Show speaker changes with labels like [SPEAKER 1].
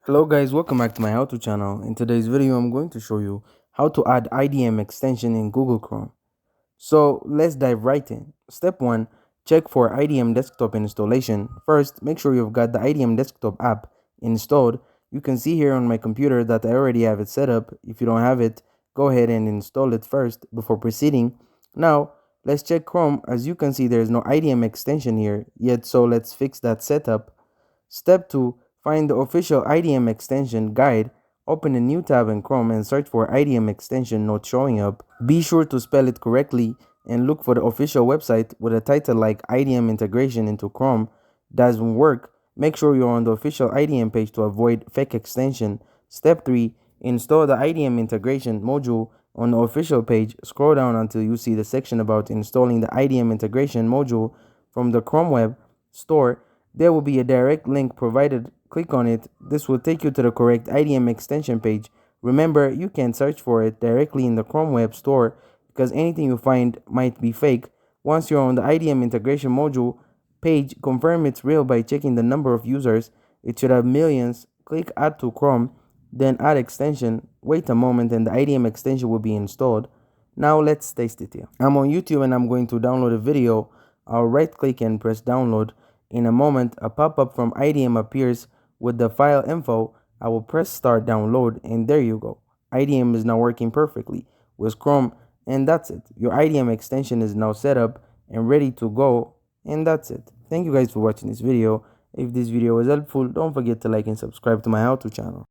[SPEAKER 1] Hello guys, welcome back to my how to channel. In today's video I'm going to show you how to add IDM extension in Google Chrome. So let's dive right in. Step 1, check for IDM desktop installation. First, make sure you've got the IDM desktop app installed. You can see here on my computer that I already have it set up. If you don't have it, go ahead and install it first before proceeding. Now let's check Chrome. As you can see, there's no IDM extension here yet, so let's fix that setup. Step 2, find the official IDM extension guide. Open a new tab in Chrome and search for IDM extension not showing up. Be sure to spell it correctly and look for the official website with a title like IDM integration into Chrome. Doesn't work, make sure you're on the official IDM page to avoid fake extension. Step 3, install the IDM integration module on the official page. Scroll down until you see the section about installing the IDM integration module from the Chrome Web Store. There will be a direct link provided. Click on it. This will take you to the correct IDM extension page. Remember, you can search for it directly in the Chrome Web Store because anything you find might be fake. Once you're on the IDM integration module page, confirm it's real by checking the number of users. It should have millions. Click Add to Chrome, then Add Extension. Wait a moment and the IDM extension will be installed. Now let's test it here. I'm on YouTube and I'm going to download a video. I'll right click and press download. In a moment, a pop-up from IDM appears with the file info. I will press start download and there you go. IDM is now working perfectly with Chrome, and that's it. Your IDM extension is now set up and ready to go, and that's it. Thank you guys for watching this video. If this video was helpful, don't forget to like and subscribe to my how to channel.